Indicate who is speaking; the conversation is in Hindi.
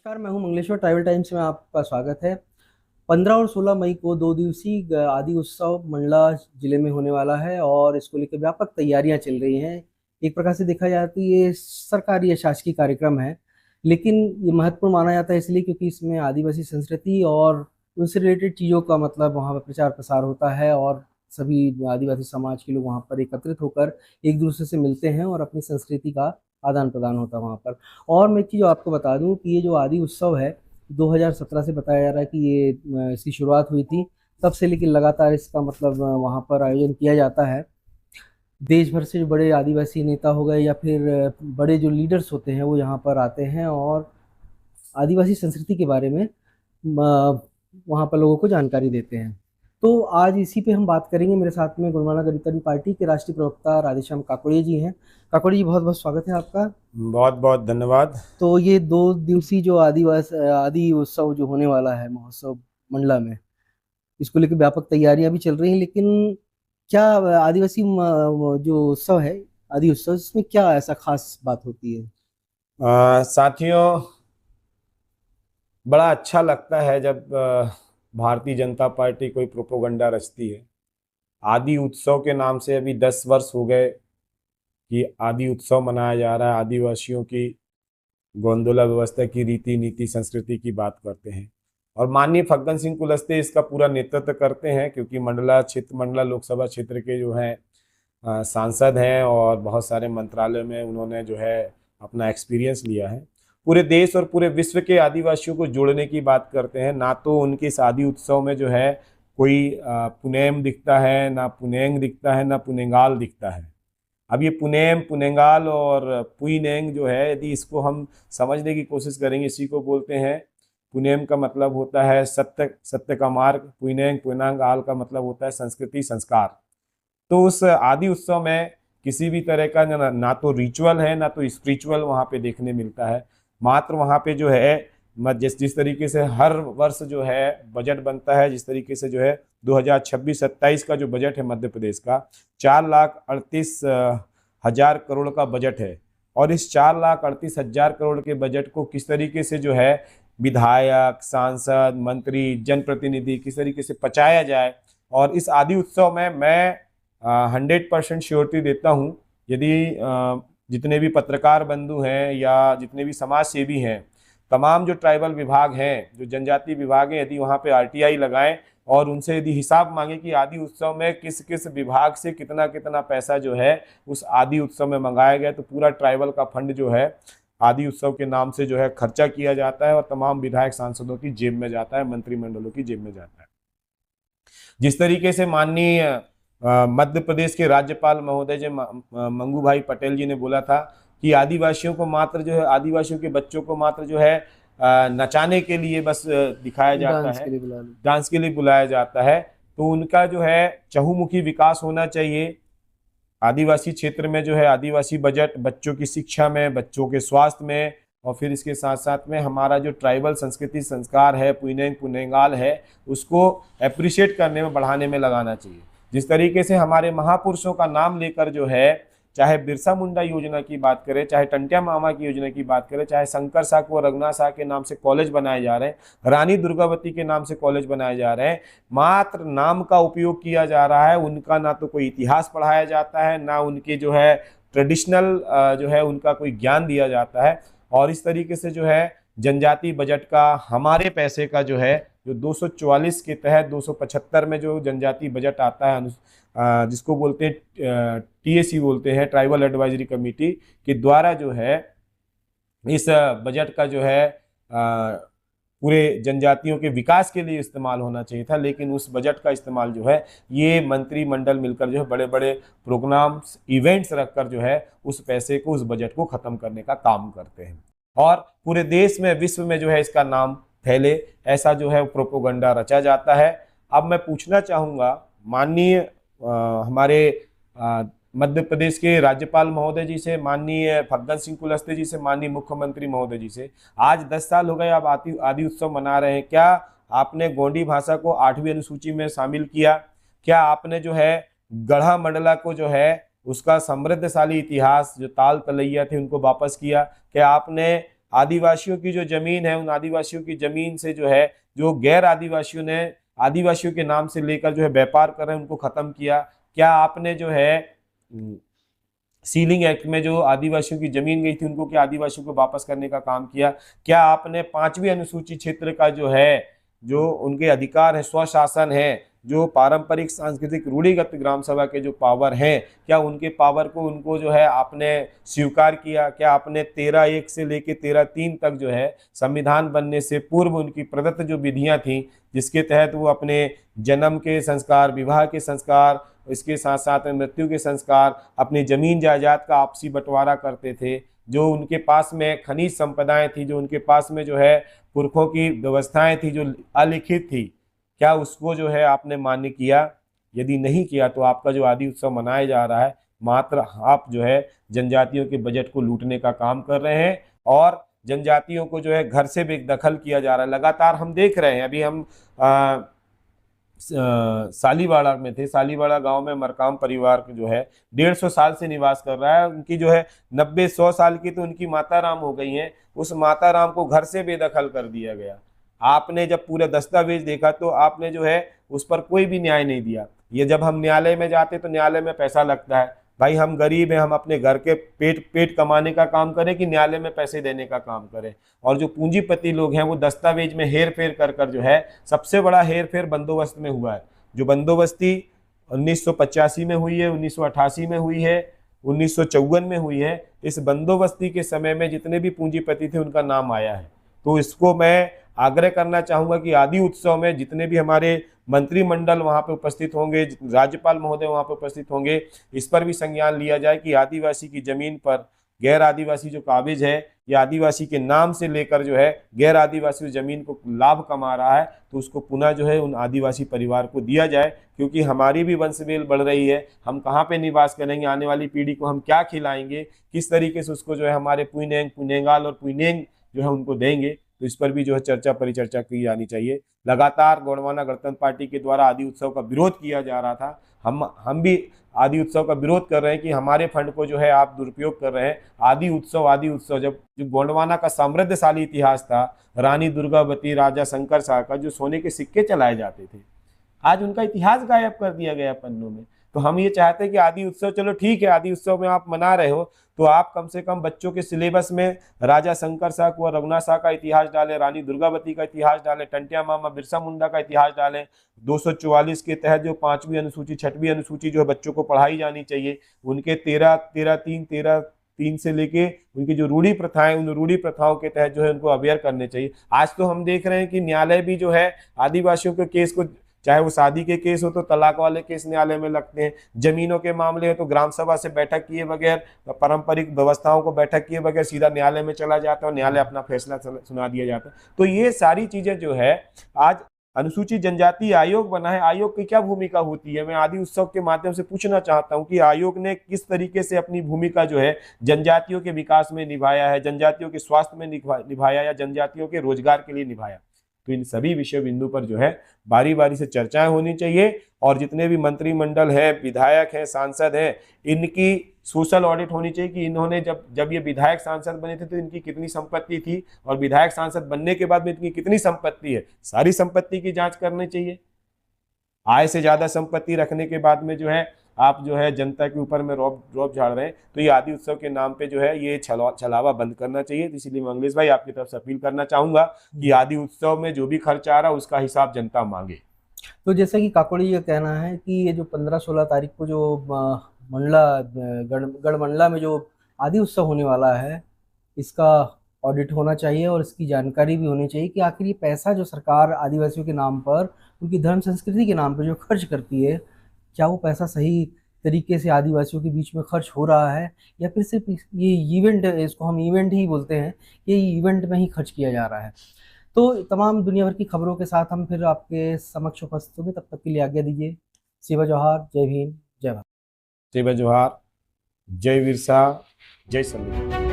Speaker 1: नमस्कार, मैं हूं मंगलेश्वर। ट्रैवल टाइम्स में आपका स्वागत है। 15 और 16 मई को 2 दिवसीय आदि उत्सव मंडला जिले में होने वाला है और इसको लेकर व्यापक तैयारियां चल रही हैं। एक प्रकार से देखा जाए तो ये सरकारी या शासकीय कार्यक्रम है, लेकिन ये महत्वपूर्ण माना जाता है इसलिए क्योंकि इसमें आदिवासी संस्कृति और उनसे रिलेटेड चीज़ों का मतलब वहाँ पर प्रचार प्रसार होता है और सभी आदिवासी समाज के लोग वहाँ पर एकत्रित होकर एक दूसरे से मिलते हैं और अपनी संस्कृति का आदान प्रदान होता है वहाँ पर। और मैं एक चीज़ आपको बता दूं कि ये जो आदि उत्सव है 2017 से बताया जा रहा है कि ये इसकी शुरुआत हुई थी, तब से लेकिन लगातार इसका मतलब वहाँ पर आयोजन किया जाता है। देश भर से जो बड़े आदिवासी नेता हो गए या फिर बड़े जो लीडर्स होते हैं वो यहाँ पर आते हैं और आदिवासी संस्कृति के बारे में वहाँ पर लोगों को जानकारी देते हैं। तो आज इसी पे हम बात करेंगे। मेरे साथ में गुणवाना गणतंत्र पार्टी के राष्ट्रीय प्रवक्ता राधेश्याम काकोड़िया जी हैं। काकोड़िया जी, बहुत बहुत स्वागत है आपका।
Speaker 2: बहुत बहुत धन्यवाद।
Speaker 1: तो ये 2 दिवसीय जो आदि उत्सव जो होने वाला है महोत्सव मंडला में, इसको लेकर व्यापक तैयारियां भी चल रही हैं, लेकिन क्या आदिवासी जो उत्सव है आदि उत्सव, इसमें क्या ऐसा खास बात होती है?
Speaker 2: साथियों, बड़ा अच्छा लगता है जब भारतीय जनता पार्टी कोई प्रोपोगंडा रचती है। आदि उत्सव के नाम से अभी 10 वर्ष हो गए कि आदि उत्सव मनाया जा रहा है। आदिवासियों की गोंदोला व्यवस्था की रीति नीति संस्कृति की बात करते हैं और माननीय फग्गन सिंह कुलस्ते इसका पूरा नेतृत्व करते हैं, क्योंकि मंडला लोकसभा क्षेत्र के जो हैं सांसद हैं और बहुत सारे मंत्रालय में उन्होंने जो है अपना एक्सपीरियंस लिया है। पूरे देश और पूरे विश्व के आदिवासियों को जोड़ने की बात करते हैं। ना तो उनके इस आदि उत्सव में जो है कोई पुनेम दिखता है, ना पुनेंग दिखता है, ना पुनेंगाल दिखता है। अब ये पुनेम, पुनेंगाल और पुईनेंग जो है, यदि इसको हम समझने की कोशिश करेंगे, इसी को बोलते हैं। पुनेम का मतलब होता है सत्य, सत्य का मार्ग। पुईनेंग, पुनेंगाल का मतलब होता है संस्कृति, संस्कार। तो उस आदि उत्सव में किसी भी तरह का ना तो रिचुअल है ना तो स्पिरिचुअल वहाँ पे देखने मिलता है। मात्र वहाँ पे जो है जिस तरीके से हर वर्ष जो है बजट बनता है, जिस तरीके से जो है 2026-27 का जो बजट है मध्य प्रदेश का 4,38,000 करोड़ का बजट है। और इस 4,38,000 करोड़ के बजट को किस तरीके से जो है विधायक, सांसद, मंत्री, जनप्रतिनिधि किस तरीके से पचाया जाए। और इस आदि उत्सव में मैं 100% श्योरिटी देता हूँ, यदि जितने भी पत्रकार बंधु हैं या जितने भी समाज सेवी हैं, तमाम जो ट्राइबल विभाग हैं, जो जनजाति विभाग हैं, यदि वहाँ पे आरटीआई लगाएं और उनसे यदि हिसाब मांगे कि आदि उत्सव में किस किस विभाग से कितना कितना पैसा जो है उस आदि उत्सव में मंगाया गया, तो पूरा ट्राइबल का फंड जो है आदि उत्सव के नाम से जो है खर्चा किया जाता है और तमाम विधायक सांसदों की जेब में जाता है, मंत्रिमंडलों की जेब में जाता है। जिस तरीके से माननीय मध्य प्रदेश के राज्यपाल महोदय जी मंगू भाई पटेल जी ने बोला था कि आदिवासियों को मात्र जो है, आदिवासियों के बच्चों को मात्र जो है नचाने के लिए बस दिखाया जाता है, डांस के लिए बुलाया जाता है। तो उनका जो है चहुमुखी विकास होना चाहिए। आदिवासी क्षेत्र में जो है आदिवासी बजट बच्चों की शिक्षा में, बच्चों के स्वास्थ्य में, और फिर इसके साथ साथ में हमारा जो ट्राइबल संस्कृति संस्कार है, पुनेंग पुनेंगाल है, उसको अप्रिशिएट करने में, बढ़ाने में लगाना चाहिए। जिस तरीके से हमारे महापुरुषों का नाम लेकर जो है, चाहे बिरसा मुंडा योजना की बात करें, चाहे टंटिया मामा की योजना की बात करें, चाहे शंकर साहू और रघुनाथ साह के नाम से कॉलेज बनाए जा रहे हैं, रानी दुर्गावती के नाम से कॉलेज बनाए जा रहे हैं, मात्र नाम का उपयोग किया जा रहा है। उनका ना तो कोई इतिहास पढ़ाया जाता है, ना उनके जो है ट्रेडिशनल जो है उनका कोई ज्ञान दिया जाता है। और इस तरीके से जो है जनजाति बजट का, हमारे पैसे का जो है, जो 244 के तहत 275 में जो जनजाति बजट आता है, जिसको बोलते हैं टीएसी बोलते हैं, ट्राइबल एडवाइजरी कमेटी के द्वारा जो है इस बजट का जो है पूरे जनजातियों के विकास के लिए इस्तेमाल होना चाहिए था। लेकिन उस बजट का इस्तेमाल जो है ये मंत्रिमंडल मिलकर जो है बड़े बड़े प्रोग्राम्स, इवेंट्स रखकर जो है उस पैसे को, उस बजट को खत्म करने का काम करते हैं और पूरे देश में, विश्व में जो है इसका नाम फैले, ऐसा जो है प्रोपोगंडा रचा जाता है। अब मैं पूछना चाहूँगा माननीय हमारे मध्य प्रदेश के राज्यपाल महोदय जी से, माननीय फग्गन सिंह कुलस्ते जी से, माननीय मुख्यमंत्री महोदय जी से, आज 10 साल हो गए आप आदि उत्सव मना रहे हैं। क्या आपने गोंडी भाषा को 8वीं अनुसूची में शामिल किया? क्या आपने जो है गढ़ा मंडला को जो है उसका समृद्धशाली इतिहास, जो ताल तलैया थे, उनको वापस किया? क्या आपने आदिवासियों की जो जमीन है, उन आदिवासियों की जमीन से जो है, जो गैर आदिवासियों ने आदिवासियों के नाम से लेकर जो है व्यापार कर रहे हैं, उनको खत्म किया? क्या आपने जो है सीलिंग एक्ट में जो आदिवासियों की जमीन गई थी, उनको क्या आदिवासियों को वापस करने का काम किया? क्या आपने 5वीं अनुसूची क्षेत्र का जो है, जो उनके अधिकार है, स्वशासन है, जो पारंपरिक सांस्कृतिक रूढ़िगत ग्राम सभा के जो पावर हैं, क्या उनके पावर को, उनको जो है आपने स्वीकार किया? क्या आपने 13(1) से लेके 13(3) तक जो है संविधान बनने से पूर्व उनकी प्रदत्त जो विधियां थी, जिसके तहत वो अपने जन्म के संस्कार, विवाह के संस्कार, इसके साथ साथ मृत्यु के संस्कार, अपनी जमीन जायदाद का आपसी बंटवारा करते थे, जो उनके पास में खनिज संपदाएं थी, जो उनके पास में जो है पुरखों की व्यवस्थाएं थी जो अलिखित थी, क्या उसको जो है आपने मान्य किया? यदि नहीं किया तो आपका जो आदि उत्सव मनाया जा रहा है, मात्र आप जो है जनजातियों के बजट को लूटने का काम कर रहे हैं, और जनजातियों को जो है घर से बेदखल किया जा रहा है। लगातार हम देख रहे हैं, अभी हम सालीवाड़ा में थे। सालीवाड़ा गांव में मरकाम परिवार जो है 150 साल से निवास कर रहा है। उनकी जो है 90-100 साल की तो उनकी माता राम हो गई हैं। उस माता राम को घर से बेदखल कर दिया गया। आपने जब पूरे दस्तावेज देखा तो आपने जो है उस पर कोई भी न्याय नहीं दिया। ये जब हम न्यायालय में जाते तो न्यायालय में पैसा लगता है। भाई हम गरीब हैं, हम अपने घर के पेट कमाने का काम करें कि न्यायालय में पैसे देने का काम करें? और जो पूंजीपति लोग हैं वो दस्तावेज में हेर फेर कर जो है, सबसे बड़ा हेर फेर बंदोबस्त में हुआ है। जो बंदोबस्ती 1985 में हुई है, 1988 में हुई है, 1954 में हुई है, इस बंदोबस्ती के समय में जितने भी पूंजीपति थे उनका नाम आया है। तो इसको मैं आग्रह करना चाहूंगा कि आदि उत्सव में जितने भी हमारे मंत्रिमंडल वहां पे उपस्थित होंगे, राज्यपाल महोदय वहां पे उपस्थित होंगे, इस पर भी संज्ञान लिया जाए कि आदिवासी की जमीन पर गैर आदिवासी जो काबिज है या आदिवासी के नाम से लेकर जो है गैर आदिवासी जमीन को लाभ कमा रहा है, तो उसको पुनः जो है उन आदिवासी परिवार को दिया जाए। क्योंकि हमारी भी वंशवेल बढ़ रही है, हम कहाँ पे निवास करेंगे, आने वाली पीढ़ी को हम क्या खिलाएंगे, किस तरीके से उसको जो है हमारे पुनेंग, पुनेंगाल और पुनेंग जो है उनको देंगे, तो इस पर भी जो है चर्चा परिचर्चा की जानी चाहिए। लगातार गोंडवाना गणतंत्र पार्टी के द्वारा आदि उत्सव का विरोध किया जा रहा था। हम भी आदि उत्सव का विरोध कर रहे हैं कि हमारे फंड को जो है आप दुरुपयोग कर रहे हैं। आदि उत्सव जब जो गोंडवाना का समृद्धशाली इतिहास था, रानी दुर्गावती, राजा शंकर शाह का जो सोने के सिक्के चलाए जाते थे, आज उनका इतिहास गायब कर दिया गया पन्नों में। तो हम ये चाहते हैं कि आदि उत्सव, चलो ठीक है, आदि उत्सव में आप मना रहे हो तो आप कम से कम बच्चों के सिलेबस में राजा शंकर शाह को, रघुनाथ शाह का इतिहास डालें, रानी दुर्गावती का इतिहास डालें, टंटिया मामा बिरसा मुंडा का इतिहास डालें। 244 के तहत जो 5वीं अनुसूची, 6वीं अनुसूची जो है बच्चों को पढ़ाई जानी चाहिए। उनके 13 से लेके उनकी जो रूढ़ी प्रथाएं, उन रूढ़ी प्रथाओं के तहत जो है उनको अवेयर करने चाहिए। आज तो हम देख रहे हैं कि न्यायालय भी जो है आदिवासियों के केस को, चाहे वो शादी के केस हो तो तलाक वाले केस न्यायालय में लगते हैं, जमीनों के मामले हो तो ग्राम सभा से बैठक किए बगैर, पारंपरिक व्यवस्थाओं को बैठक किए बगैर सीधा न्यायालय में चला जाता है और न्यायालय अपना फैसला सुना दिया जाता है। तो ये सारी चीजें जो है, आज अनुसूचित जनजाति आयोग बना है, आयोग की क्या भूमिका होती है? मैं आदि उत्सव के माध्यम से पूछना चाहता हूं कि आयोग ने किस तरीके से अपनी भूमिका जो है जनजातियों के विकास में निभाया है, जनजातियों के स्वास्थ्य में निभाया या जनजातियों के रोजगार के लिए निभाया? तो इन सभी विषय बिंदु पर जो है बारी बारी से चर्चाएं होनी चाहिए। और जितने भी मंत्रिमंडल है, विधायक हैं, सांसद हैं, इनकी सोशल ऑडिट होनी चाहिए कि इन्होंने जब ये विधायक सांसद बने थे तो इनकी कितनी संपत्ति थी, और विधायक सांसद बनने के बाद में इनकी कितनी संपत्ति है, सारी संपत्ति की जांच करनी चाहिए। आय से ज्यादा संपत्ति रखने के बाद में जो है आप जो है जनता के ऊपर में रौब झाड़ रहे हैं। तो ये आदि उत्सव के नाम पे जो है ये छलावा बंद करना चाहिए। तो इसीलिए मंगलेश भाई आपकी तरफ से अपील करना चाहूंगा कि आदि उत्सव में जो भी खर्च आ रहा है उसका हिसाब जनता मांगे।
Speaker 1: तो जैसे कि काकोड़ी ये कहना है कि ये जो 15-16 तारीख को जो मंडला गढ़ मंडला में जो आदि उत्सव होने वाला है, इसका ऑडिट होना चाहिए और इसकी जानकारी भी होनी चाहिए कि आखिर ये पैसा जो सरकार आदिवासियों के नाम पर, उनकी धर्म संस्कृति के नाम पर जो खर्च करती है, क्या वो पैसा सही तरीके से आदिवासियों के बीच में खर्च हो रहा है, या फिर सिर्फ ये इवेंट, इसको हम इवेंट ही बोलते हैं, ये इवेंट में ही खर्च किया जा रहा है। तो तमाम दुनिया भर की खबरों के साथ हम फिर आपके समक्ष उपस्थित होंगे। तब तक के लिए आज्ञा दीजिए। शिवा जोहार, जय भीम, जय भारत।
Speaker 2: शिवा जोहार, जय बिरसा, जय संविधान।